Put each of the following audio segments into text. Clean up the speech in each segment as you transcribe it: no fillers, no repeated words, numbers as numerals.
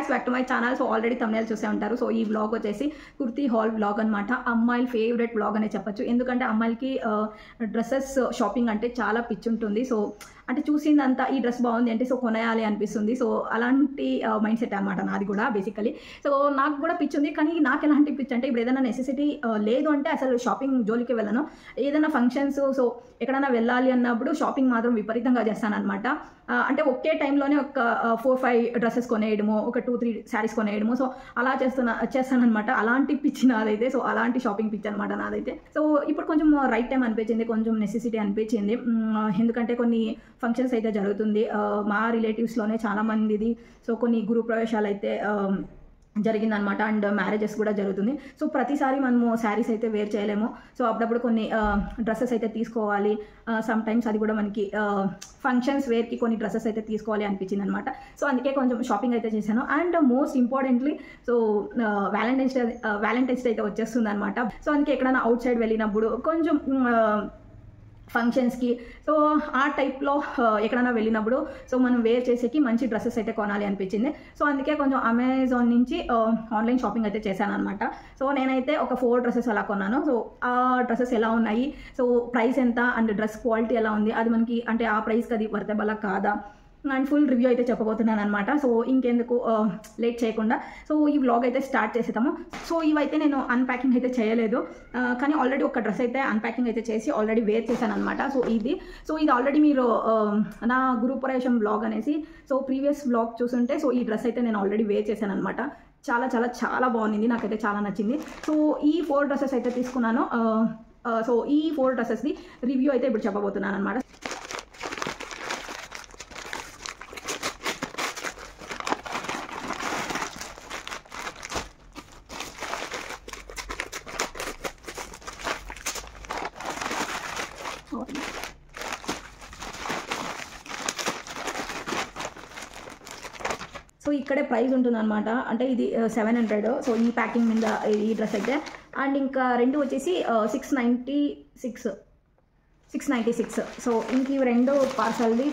Backs back to my channel. So already thumbnail చూసే ఉంటారు. So ఈ వ్లాగ్ వచ్చేసి కుర్తీ హాల్ వ్లాగ్ అనమాట. అమ్మాయిల ఫేవరెట్ వ్లాగ్ అనే చెప్పొచ్చు. ఎందుకంటే అమ్మాయిలకి డ్రెస్సెస్ షాపింగ్ అంటే చాలా పిచ్చి ఉంటుంది. సో అంటే చూసిందంతా ఈ డ్రెస్ బాగుంది అంటే సో కొనేయాలి అనిపిస్తుంది. సో అలాంటి మైండ్ సెట్ అనమాట నాది కూడా బేసికలీ. సో నాకు కూడా పిచ్చి ఉంది. కానీ నాకు ఎలాంటి పిచ్చి అంటే ఇప్పుడు ఏదైనా నెసెసిటీ లేదు అంటే అసలు షాపింగ్ జోలికి వెళ్ళను. ఏదైనా ఫంక్షన్స్ సో ఎక్కడైనా వెళ్ళాలి అన్నప్పుడు షాపింగ్ మాత్రం విపరీతంగా చేస్తానన్నమాట. అంటే ఒకే టైంలోనే ఒక 4-5 డ్రెస్సెస్ కొనేయడము, ఒక 2-3 శారీస్ కొనేయడము. సో అలా చేస్తానన్నమాట. అలాంటి పిచ్చి నాదైతే. సో అలాంటి షాపింగ్ పిచ్చి అనమాట నాదైతే. సో ఇప్పుడు కొంచెం రైట్ టైం అనిపించింది, కొంచెం నెసెసిటీ అనిపించింది. ఎందుకంటే కొన్ని ఫంక్షన్స్ అయితే జరుగుతుంది మా రిలేటివ్స్లోనే చాలామందిది. సో కొన్ని గృహ ప్రవేశాలు అయితే జరిగిందనమాట. అండ్ మ్యారేజెస్ కూడా జరుగుతుంది. సో ప్రతిసారి మనము శారీస్ అయితే వేర్ చేయలేము. సో అప్పుడప్పుడు కొన్ని డ్రెస్సెస్ అయితే తీసుకోవాలి. సమ్ టైమ్స్ అది కూడా మనకి ఫంక్షన్స్ వేర్కి కొన్ని డ్రెస్సెస్ అయితే తీసుకోవాలి అనిపించింది అనమాట. సో అందుకే కొంచెం షాపింగ్ అయితే చేశాను. And most importantly so Valentine's day అయితే వచ్చేస్తుంది అనమాట. సో అందుకే ఎక్కడైనా అవుట్ సైడ్ వెళ్ళినప్పుడు కొంచెం ఫంక్షన్స్కి సో ఆ టైప్లో ఎక్కడైనా వెళ్ళినప్పుడు సో మనం వేర్ చేసేకి మంచి డ్రెస్సెస్ అయితే కొనాలి అనిపించింది. సో అందుకే కొంచెం అమెజాన్ నుంచి ఆన్లైన్ షాపింగ్ అయితే చేశాను అనమాట. సో నేనైతే ఒక 4 డ్రెస్సెస్ అలా కొన్నాను. సో ఆ డ్రెస్సెస్ ఎలా ఉన్నాయి, సో ప్రైస్ ఎంత అండ్ డ్రెస్ క్వాలిటీ ఎలా ఉంది, అది మనకి అంటే ఆ ప్రైస్కి అది వర్తబుల్ కాదా అండ్ ఫుల్ రివ్యూ అయితే చెప్పబోతున్నాను అనమాట. సో ఇంకెందుకు లేట్ చేయకుండా సో ఈ వ్లాగ్ అయితే స్టార్ట్ చేసేద్దాము. సో ఇవైతే నేను అన్ప్యాకింగ్ అయితే చేయలేదు, కానీ ఆల్రెడీ ఒక డ్రెస్ అయితే అన్ప్యాకింగ్ అయితే చేసి ఆల్రెడీ వేర్ చేశాను అనమాట. సో ఇది ఆల్రెడీ మీరు నా గృహప్రవేశం వ్లాగ్ అనేసి సో ప్రీవియస్ వ్లాగ్ చూసుంటే సో ఈ డ్రెస్ అయితే నేను ఆల్రెడీ వేర్ చేశాను అనమాట. చాలా చాలా చాలా బాగుంది, నాకైతే చాలా నచ్చింది. సో ఈ 4 డ్రెస్సెస్ అయితే తీసుకున్నాను. సో ఈ 4 డ్రెస్సెస్ది రివ్యూ అయితే ఇప్పుడు చెప్పబోతున్నాను అనమాట. సో ఇక్కడే ప్రైస్ ఉంటుంది అనమాట. అంటే ఇది 700. సో ఈ ప్యాకింగ్ మీద ఈ డ్రెస్ అయితే. అండ్ ఇంకా రెండు వచ్చేసి 696. సో ఇంక ఇవి 2 పార్సల్ది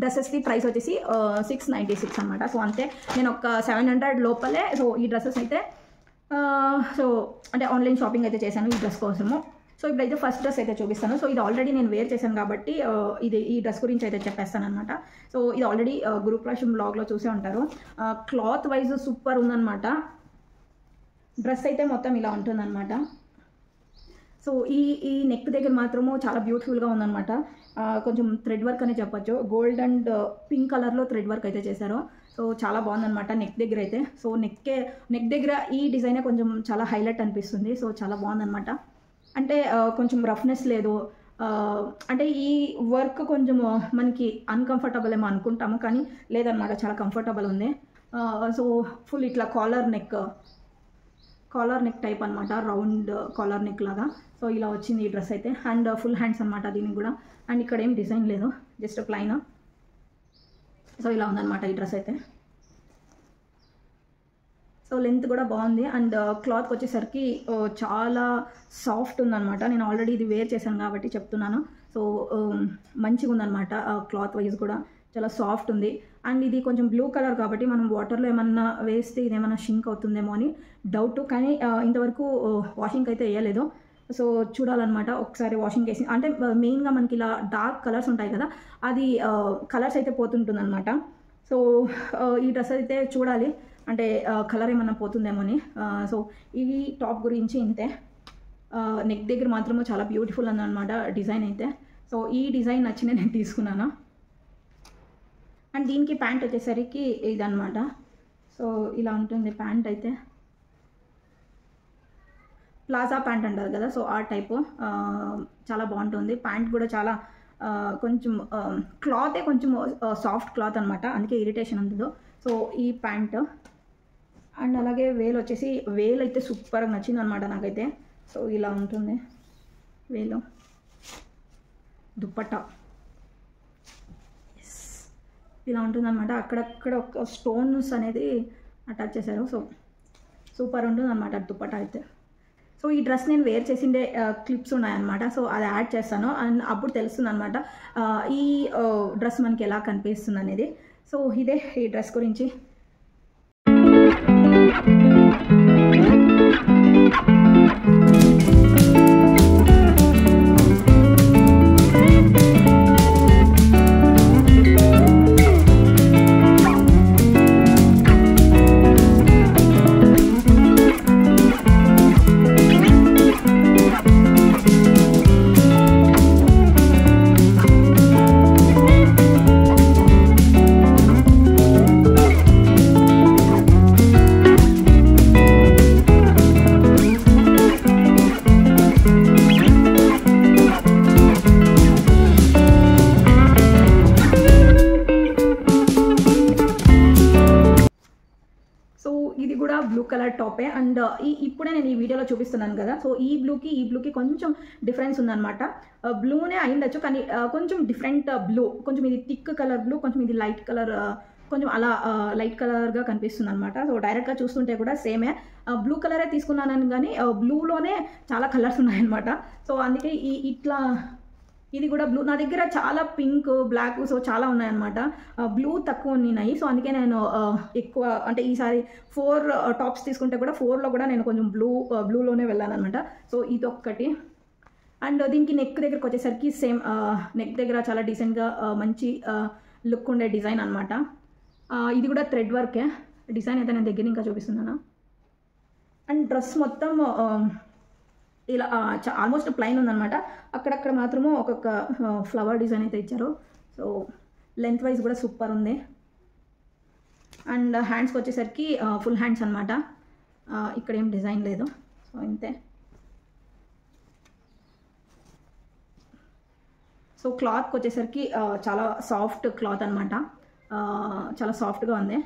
డ్రెస్సెస్కి ప్రైస్ వచ్చేసి 696 అనమాట. సో అంతే, నేను ఒక 700 లోపలే సో ఈ డ్రెస్సెస్ అయితే సో అంటే ఆన్లైన్ షాపింగ్ అయితే చేశాను ఈ డ్రెస్ కోసము. సో ఇప్పుడైతే ఫస్ట్ డ్రెస్ అయితే చూపిస్తాను. సో ఇది ఆల్రెడీ నేను వేర్ చేశాను కాబట్టి ఈ డ్రెస్ గురించి అయితే చెప్పేస్తాను అనమాట. సో ఇది ఆల్రెడీ గృహప్రవేశం బ్లాగ్లో చూసే ఉంటారు. క్లాత్ వైజ్ సూపర్ ఉందన్నమాట. డ్రెస్ అయితే మొత్తం ఇలా ఉంటుందన్నమాట. సో ఈ నెక్ దగ్గర మాత్రము చాలా బ్యూటిఫుల్గా ఉందన్నమాట. కొంచెం థ్రెడ్ వర్క్ అని చెప్పొచ్చు. గోల్డ్ అండ్ పింక్ కలర్లో థ్రెడ్ వర్క్ అయితే చేశారు. సో చాలా బాగుందన్నమాట నెక్ దగ్గర అయితే. సో నెక్ దగ్గర ఈ డిజైనే కొంచెం చాలా హైలైట్ అనిపిస్తుంది. సో చాలా బాగుందన్నమాట. అంటే కొంచెం రఫ్నెస్ లేదు. అంటే ఈ వర్క్ కొంచెం మనకి అన్కంఫర్టబుల్ ఏమో అనుకుంటాము, కానీ లేదన్నమాట, చాలా కంఫర్టబుల్ ఉంది. సో ఫుల్ ఇట్లా కాలర్ నెక్ టైప్ అనమాట, రౌండ్ కాలర్ నెక్ లాగా. సో ఇలా వచ్చింది ఈ డ్రెస్ అయితే. అండ్ ఫుల్ హ్యాండ్స్ అనమాట దీనికి కూడా. అండ్ ఇక్కడ ఏం డిజైన్ లేదు, జస్ట్ ప్లైన్. సో ఇలా ఉందన్నమాట ఈ డ్రెస్ అయితే. సో లెంత్ కూడా బాగుంది. అండ్ క్లాత్కి వచ్చేసరికి చాలా సాఫ్ట్ ఉందన్నమాట. నేను ఆల్రెడీ ఇది వేర్ చేశాను కాబట్టి చెప్తున్నాను. సో మంచిగా ఉందన్నమాట. క్లాత్ వైజ్ కూడా చాలా సాఫ్ట్ ఉంది. అండ్ ఇది కొంచెం బ్లూ కలర్ కాబట్టి మనం వాటర్లో ఏమన్నా వేస్తే ఇది ఏమన్నా షింక్ అవుతుందేమో అని డౌట్. కానీ ఇంతవరకు వాషింగ్ అయితే వేయలేదు. సో చూడాలన్నమాట ఒకసారి వాషింగ్ వేసి. అంటే మెయిన్గా మనకి ఇలా డార్క్ కలర్స్ ఉంటాయి కదా, అది కలర్స్ అయితే పోతుంటుంది అనమాట. సో ఈ డ్రెస్ అయితే చూడాలి, అంటే కలర్ ఏమన్నా పోతుందేమో అని. సో ఈ టాప్ గురించి ఇంతే. నెక్ దగ్గర మాత్రము చాలా బ్యూటిఫుల్ ఉందన్నమాట డిజైన్ అయితే. సో ఈ డిజైన్ నచ్చిన నేను తీసుకున్నాను. అండ్ దీనికి ప్యాంట్ వచ్చేసరికి ఇదన్నమాట. సో ఇలా ఉంటుంది ప్యాంట్ అయితే. ప్లాజా ప్యాంట్ అంటారు కదా, సో ఆ టైపు చాలా బాగుంటుంది. ప్యాంట్ కూడా చాలా కొంచెం క్లాతే కొంచెం సాఫ్ట్ క్లాత్ అనమాట, అందుకే ఇరిటేషన్ ఉండదు. సో ఈ ప్యాంట్ అండ్ అలాగే వేలు అయితే సూపర్గా నచ్చింది అనమాట నాకైతే. సో ఇలా ఉంటుంది వేలు. దుప్పట్టా ఇలా ఉంటుందన్నమాట. అక్కడక్కడ ఒక స్టోన్స్ అనేది అటాచ్ చేశారు. సో సూపర్ ఉంటుంది అనమాట దుప్పట్టా అయితే. సో ఈ డ్రెస్ నేను వేర్ చేసిండే క్లిప్స్ ఉన్నాయన్నమాట. సో అది యాడ్ చేస్తాను అండ్ అప్పుడు తెలుస్తుంది అనమాట ఈ డ్రెస్ మనకి ఎలా కనిపిస్తుంది అనేది. సో ఇదే ఈ డ్రెస్ గురించి. ఇది కూడా బ్లూ కలర్ టాపే అండ్ ఇప్పుడే నేను ఈ వీడియోలో చూపిస్తున్నాను కదా. సో ఈ బ్లూకి కొంచెం డిఫరెన్స్ ఉందన్నమాట. బ్లూనే అయిండొచ్చు కానీ కొంచెం డిఫరెంట్ బ్లూ, కొంచెం ఇది థిక్ కలర్ బ్లూ, కొంచెం ఇది లైట్ కలర్, కొంచెం అలా లైట్ కలర్గా కనిపిస్తుంది అనమాట. సో డైరెక్ట్గా చూస్తుంటే కూడా సేమే బ్లూ కలరే తీసుకున్నాను కానీ బ్లూలోనే చాలా కలర్స్ ఉన్నాయన్నమాట. సో అందుకే ఇట్లా ఇది కూడా బ్లూ. నా దగ్గర చాలా పింక్, బ్లాక్, సో చాలా ఉన్నాయన్నమాట. బ్లూ తక్కువ ఉన్నాయి. సో అందుకే నేను ఎక్కువ అంటే ఈసారి 4 టాప్స్ తీసుకుంటే కూడా 4లో కూడా నేను కొంచెం బ్లూలోనే వెళ్ళాను అనమాట. సో ఇది ఒక్కటి. అండ్ దీనికి నెక్ దగ్గరకు వచ్చేసరికి సేమ్ నెక్ దగ్గర చాలా డీసెంట్గా మంచి లుక్ ఉండే డిజైన్ అనమాట. ఇది కూడా థ్రెడ్ వర్కే. డిజైన్ అయితే నేను దగ్గర ఇంకా చూపిస్తున్నాను. అండ్ డ్రెస్ మొత్తం ఇలా ఆల్మోస్ట్ ప్లైన్ ఉందన్నమాట. అక్కడక్కడ మాత్రము ఒక్కొక్క ఫ్లవర్ డిజైన్ అయితే ఇచ్చారు. సో లెంత్ వైజ్ కూడా సూపర్ ఉంది. అండ్ హ్యాండ్స్కి వచ్చేసరికి ఫుల్ హ్యాండ్స్ అనమాట. ఇక్కడ ఏం డిజైన్ లేదు. సో ఇంతే. సో క్లాత్కి వచ్చేసరికి చాలా సాఫ్ట్ క్లాత్ అనమాట. చాలా సాఫ్ట్గా ఉంది.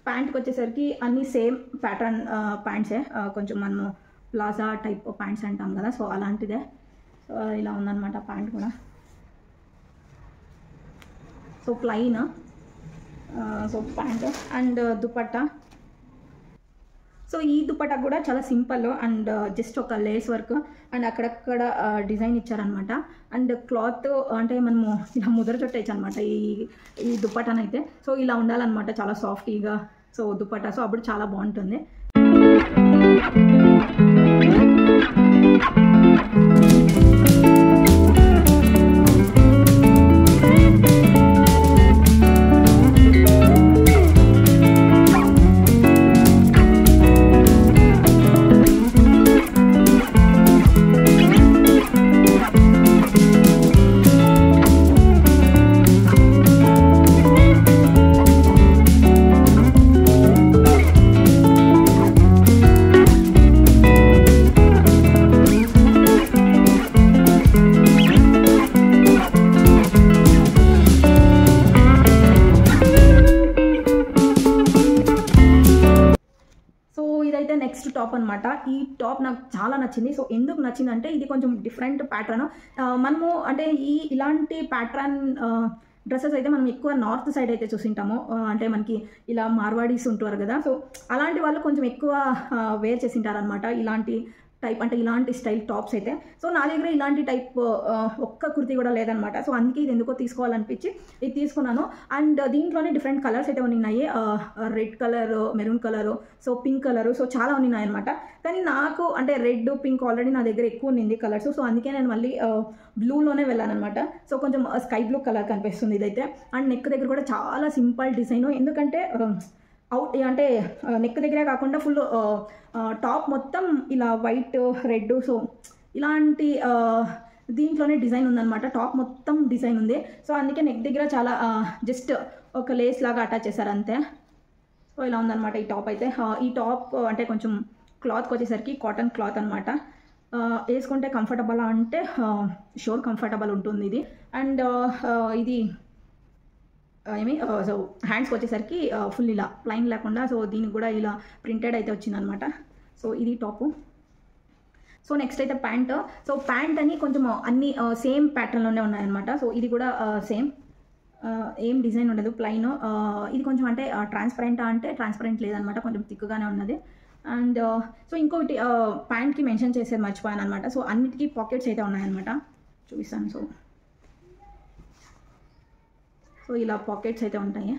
ప్యాంట్కి వచ్చేసరికి అన్నీ సేమ్ ప్యాటర్న్ ప్యాంట్సే. కొంచెం మనము ప్లాజా టైప్ ప్యాంట్స్ అంటాం కదా, సో అలాంటిదే. సో ఇలా ఉందన్నమాట ప్యాంట్ కూడా. So plain so pant and dupatta. So ఈ దుపట్టా కూడా చాలా సింపుల్ అండ్ జస్ట్ ఒక లేస్ వర్క్ అండ్ అక్కడక్కడ డిజైన్ ఇచ్చారనమాట. అండ్ క్లాత్ అంటే మనము ఇలా ముద్ర చుట్టేయచ్చు అనమాట ఈ దుపట్టానైతే. సో ఇలా ఉండాలన్నమాట, చాలా సాఫ్టీగా. సో దుపట్టా సో అప్పుడు చాలా బాగుంటుంది. నెక్స్ట్ టాప్ అనమాట. ఈ టాప్ నాకు చాలా నచ్చింది. సో ఎందుకు నచ్చిందంటే ఇది కొంచెం డిఫరెంట్ ప్యాటర్న్. మనము అంటే ఇలాంటి ప్యాటర్న్ డ్రెస్సెస్ అయితే మనం ఎక్కువ నార్త్ సైడ్ అయితే చూసింటాము. అంటే మనకి ఇలా మార్వాడీస్ ఉంటారు కదా, సో అలాంటి వాళ్ళు కొంచెం ఎక్కువ వేర్ చేసింటారు అనమాట ఇలాంటి టైప్, అంటే ఇలాంటి స్టైల్ టాప్స్ అయితే. సో నా దగ్గర ఇలాంటి టైప్ ఒక్క కుర్తీ కూడా లేదనమాట. సో అందుకే ఇది ఎందుకో తీసుకోవాలనిపించి ఇది తీసుకున్నాను. అండ్ దీంట్లోనే డిఫరెంట్ కలర్స్ అయితే ఉన్నాయి. Red colour, maroon colour, so pink colour, so చాలా ఉన్నాయి అనమాట. కానీ నాకు అంటే రెడ్, పింక్ ఆల్రెడీ నా దగ్గర ఎక్కువ ఉంది కలర్స్. సో అందుకే నేను మళ్ళీ బ్లూలోనే వెళ్ళాను అనమాట. సో కొంచెం స్కై బ్లూ కలర్ కనిపిస్తుంది ఇదైతే. అండ్ నెక్ దగ్గర కూడా చాలా సింపుల్ డిజైన్. ఎందుకంటే అవుట్ అంటే నెక్ దగ్గరే కాకుండా ఫుల్ టాప్ మొత్తం ఇలా వైట్, రెడ్, సో ఇలాంటి దీంట్లోనే డిజైన్ ఉందన్నమాట. టాప్ మొత్తం డిజైన్ ఉంది. సో అందుకే నెక్ దగ్గర చాలా జస్ట్ ఒక లేస్ లాగా అటాచ్ చేశారు అంతే. సో ఇలా ఉందన్నమాట ఈ టాప్ అయితే. ఈ టాప్ అంటే కొంచెం క్లాత్కి వచ్చేసరికి కాటన్ క్లాత్ అనమాట. వేసుకుంటే కంఫర్టబుల్ అంటే షూర్ కంఫర్టబుల్ ఉంటుంది ఇది. అండ్ ఇది సో హ్యాండ్స్కి వచ్చేసరికి ఫుల్ ఇలా ప్లైన్ లేకుండా, సో దీనికి కూడా ఇలా ప్రింటెడ్ అయితే వచ్చిందనమాట. సో ఇది టాపు. సో నెక్స్ట్ అయితే ప్యాంట్. సో ప్యాంట్ అని కొంచెం అన్ని సేమ్ ప్యాటర్న్లోనే ఉన్నాయన్నమాట. సో ఇది కూడా సేమ్, ఏం డిజైన్ ఉండదు, ప్లైన్. ఇది కొంచెం అంటే ట్రాన్స్పరెంట్ అంటే ట్రాన్స్పరెంట్ లేదనమాట, కొంచెం థిక్గానే ఉన్నది. అండ్ సో ఇంకొకటి ప్యాంట్కి మెన్షన్ చేసేది మర్చిపోయాను అనమాట. సో అన్నిటికీ పాకెట్స్ అయితే ఉన్నాయన్నమాట, చూపిస్తాను. సో ఇలా పాకెట్స్ అయితే ఉంటాయి.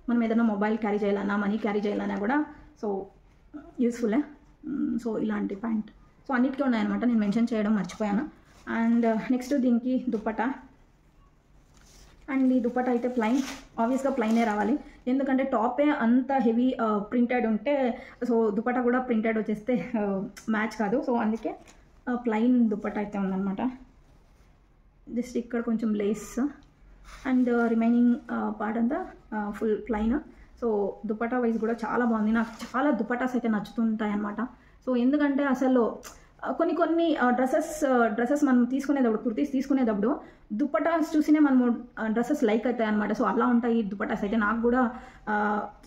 మనం ఏదైనా మొబైల్ క్యారీ చేయాలన్నా, మనీ క్యారీ చేయాలన్నా కూడా సో యూస్ఫుల్లే. సో ఇలాంటి ప్యాంట్ సో అన్నిటికీ ఉన్నాయన్నమాట, నేను మెన్షన్ చేయడం మర్చిపోయాను. అండ్ నెక్స్ట్ దీనికి దుప్పటా. అండ్ ఈ దుప్పటా అయితే ప్లైన్, ఆబ్వియస్గా ప్లైనే రావాలి, ఎందుకంటే టాపే అంత హెవీ ప్రింటెడ్ ఉంటే సో దుప్పటా కూడా ప్రింటెడ్ వచ్చేస్తే మ్యాచ్ కాదు. సో అందుకే ప్లైన్ దుప్పటా అయితే ఉందన్నమాట. జస్ట్ ఇక్కడ కొంచెం లేస్ అండ్ రిమైనింగ్ పార్ట్ అంతా full plain. So dupatta wise కూడా చాలా బాగుంది. నాకు చాలా దుపట్టాస్ అయితే నచ్చుతుంటాయి అన్నమాట. సో ఎందుకంటే అసలు కొన్ని డ్రెస్సెస్ మనం తీసుకునేటప్పుడు, కుర్తీస్ తీసుకునేటప్పుడు దుపట్టాస్ చూసినే మనము డ్రెస్సెస్ లైక్ అవుతాయి అనమాట. సో అలా ఉంటాయి దుపట్టాస్ అయితే. నాకు కూడా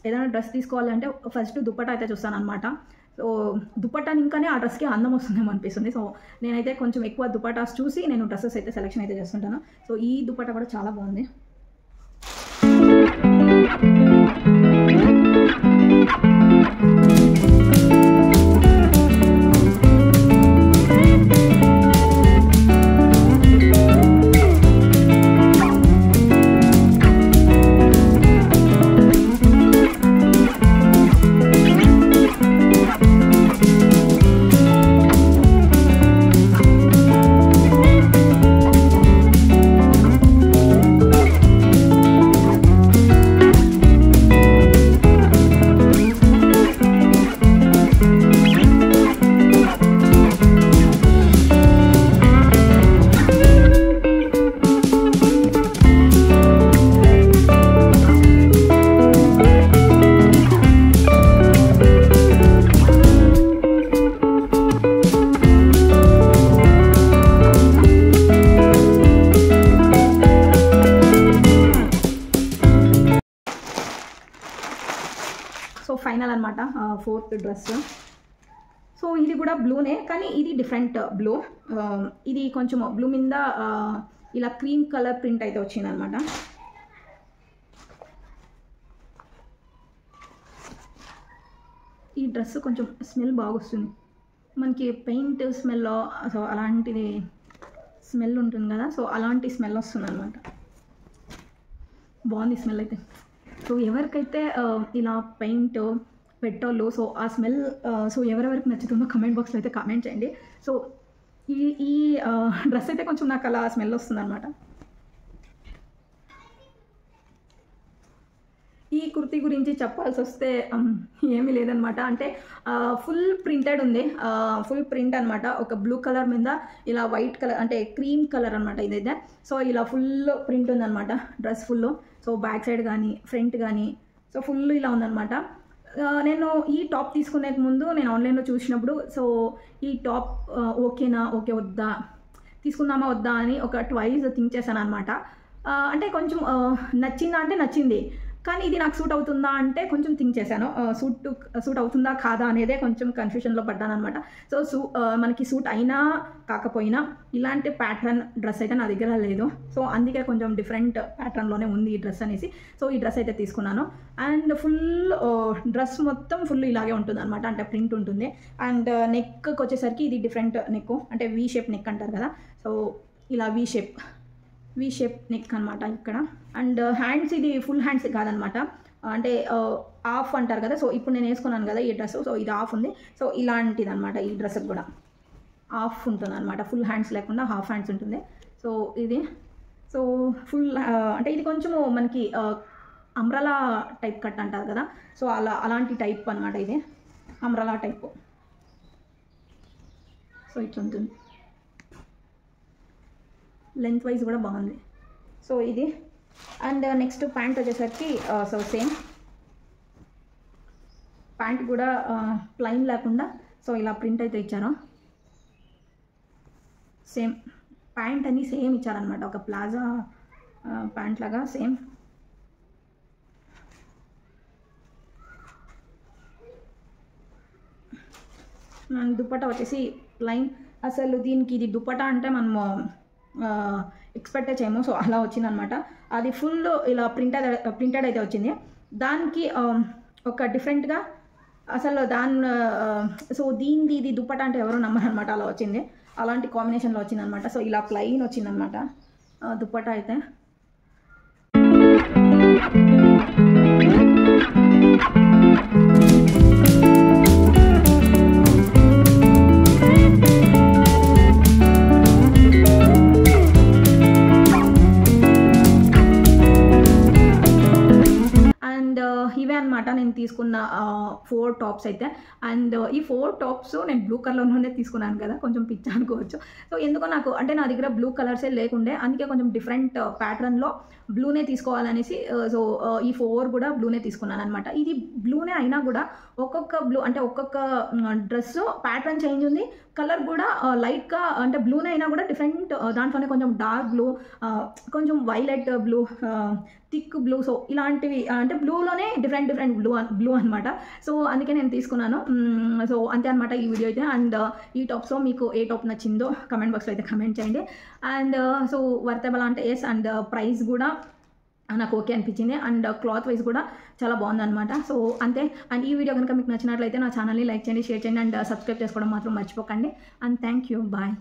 ఏదైనా డ్రెస్ తీసుకోవాలంటే ఫస్ట్ దుపట్టా అయితే చూస్తాను అనమాట. సో దుపట్టాని ఇంకానే ఆ డ్రెస్కి అందం వస్తుందేమో అనిపిస్తుంది. సో నేనైతే కొంచెం ఎక్కువ దుపట్టాస్ చూసి నేను డ్రెస్సెస్ అయితే సెలెక్షన్ అయితే చేస్తుంటాను. సో ఈ దుపట్టా కూడా చాలా బాగుంది. సో ఫైనల్ అనమాట ఫోర్త్ డ్రెస్. సో ఇది కూడా బ్లూనే, కానీ ఇది డిఫరెంట్ బ్లూ. ఇది కొంచెం బ్లూ మీద ఇలా క్రీమ్ కలర్ ప్రింట్ అయితే వచ్చిందనమాట. ఈ డ్రెస్ కొంచెం స్మెల్ బాగా వస్తుంది మనకి, పెయింట్ స్మెల్. సో అలాంటిది స్మెల్ ఉంటుంది కదా, సో అలాంటి స్మెల్ వస్తుంది అనమాట. బాగుంది స్మెల్ అయితే. సో ఎవరికైతే ఇలా పెయింట్ పెట్టాలో సో ఆ స్మెల్ సో ఎవరెవరికి నచ్చుతుందో కమెంట్ బాక్స్లో అయితే కామెంట్ చేయండి. సో ఈ డ్రెస్ అయితే కొంచెం నాకు అలా స్మెల్ వస్తుంది అనమాట. ఈ కుర్తీ గురించి చెప్పాల్సి వస్తే ఏమీ లేదనమాట. అంటే ఫుల్ ప్రింటెడ్ ఉంది, ఫుల్ ప్రింట్ అనమాట. ఒక బ్లూ కలర్ మీద ఇలా వైట్ కలర్ అంటే క్రీమ్ కలర్ అనమాట ఇదైతే. సో ఇలా ఫుల్ ప్రింట్ ఉందన్నమాట dress full. So back side కానీ ఫ్రంట్ కానీ సో ఫుల్ ఇలా ఉందన్నమాట. నేను ఈ టాప్ తీసుకునే ముందు నేను ఆన్లైన్లో చూసినప్పుడు సో ఈ టాప్ ఓకే వద్దా, తీసుకుందామా వద్దా అని ఒక ట్వైస్ థింక్ చేశాను అనమాట. అంటే కొంచెం నచ్చిందా అంటే నచ్చింది, కానీ ఇది నాకు సూట్ అవుతుందా అంటే కొంచెం థింక్ చేశాను. సూట్ అవుతుందా కాదా అనేదే కొంచెం కన్ఫ్యూషన్లో పడ్డాను అనమాట. సో మనకి సూట్ అయినా కాకపోయినా ఇలాంటి ప్యాటర్న్ డ్రెస్ అయితే నా దగ్గర లేదు. సో అందుకే కొంచెం డిఫరెంట్ ప్యాటర్న్లోనే ఉంది ఈ డ్రెస్ అనేసి సో ఈ డ్రెస్ అయితే తీసుకున్నాను. అండ్ ఫుల్ డ్రెస్ మొత్తం ఫుల్ ఇలాగే ఉంటుంది అనమాట, అంటే ప్రింట్ ఉంటుంది. అండ్ నెక్కి వచ్చేసరికి ఇది డిఫరెంట్ నెక్, అంటే వీ షేప్ నెక్ అంటారు కదా. సో ఇలా వీ షేప్ నెక్ అనమాట ఇక్కడ. అండ్ హ్యాండ్స్ ఇది ఫుల్ హ్యాండ్స్ కాదనమాట, అంటే ఆఫ్ అంటారు కదా. సో ఇప్పుడు నేను వేసుకున్నాను కదా ఈ డ్రెస్, సో ఇది ఆఫ్ ఉంది. సో ఇలాంటిది అనమాట ఈ డ్రెస్కి కూడా ఆఫ్ ఉంటుంది అనమాట, ఫుల్ హ్యాండ్స్ లేకుండా హాఫ్ హ్యాండ్స్ ఉంటుంది. సో ఇది సో ఫుల్ అంటే ఇది కొంచెము మనకి అంబ్రలా టైప్ కట్ అంటారు కదా. సో అలాంటి టైప్ అనమాట ఇది, అంబ్రలా టైప్. సో ఇట్లా ఉంటుంది, లెంత్ వైజ్ కూడా బాగుంది. సో ఇది. అండ్ నెక్స్ట్ ప్యాంట్ వచ్చేసరికి సో సేమ్ ప్యాంట్ కూడా ప్లైన్ లేకుండా సో ఇలా ప్రింట్ అయితే ఇచ్చారు. సేమ్ ప్యాంట్ అని సేమ్ ఇచ్చారనమాట, ఒక ప్లాజా ప్యాంట్ లాగా సేమ్. దుపట్టా వచ్చేసి ప్లైన్. అసలు దీనికి ఇది దుపట్టా అంటే మనము ఎక్స్పెక్ట్ చేయము. సో అలా వచ్చిందనమాట. అది ఫుల్ ఇలా ప్రింటెడ్ అయితే వచ్చింది. దానికి ఒక డిఫరెంట్గా అసలు సో ఇది దుపట్టా అంటే ఎవరు నమ్మరనమాట, అలా వచ్చింది. అలాంటి కాంబినేషన్లో వచ్చిందనమాట. సో ఇలా ప్లెయిన్ వచ్చిందనమాట దుపట్టా అయితే. అనమాట నేను తీసుకున్న 4 టాప్స్ అయితే. అండ్ ఈ 4 టాప్స్ నేను బ్లూ కలర్లోనే తీసుకున్నాను కదా, కొంచెం పిచ్చి అనుకోవచ్చు. సో ఎందుకో నాకు అంటే నా దగ్గర బ్లూ కలర్సే లేకుండే, అందుకే కొంచెం డిఫరెంట్ ప్యాటర్న్లో బ్లూనే తీసుకోవాలనేసి సో ఈ 4 కూడా బ్లూనే తీసుకున్నాను అనమాట. ఇది బ్లూనే అయినా కూడా ఒక్కొక్క బ్లూ అంటే ఒక్కొక్క డ్రెస్ ప్యాటర్న్ చేంజ్ ఉంది, కలర్ కూడా లైట్గా అంటే బ్లూనే అయినా కూడా డిఫరెంట్, దాంట్లోనే కొంచెం డార్క్ బ్లూ, కొంచెం violet blue, thick blue, so ఇలాంటివి అంటే బ్లూలోనే డిఫరెంట్ బ్లూ అనమాట. సో అందుకే నేను తీసుకున్నాను. సో అంతే అనమాట ఈ వీడియో అయితే. అండ్ ఈ టాప్స్లో మీకు ఏ టాప్ నచ్చిందో కమెంట్ బాక్స్లో అయితే కమెంట్ చేయండి. అండ్ సో వర్తబుల్ అంటే ఎస్, అండ్ ప్రైస్ కూడా నాకు ఓకే అనిపించింది. అండ్ క్లాత్ వైజ్ కూడా చాలా బాగుందన్నమాట. సో అంతే. అండ్ ఈ వీడియో కనుక మీకు నచ్చినట్లయితే నా ఛానల్ని లైక్ చేయండి, షేర్ చేయండి, అండ్ సబ్స్క్రైబ్ చేసుకోవడం మాత్రం మర్చిపోకండి. And thank you, bye.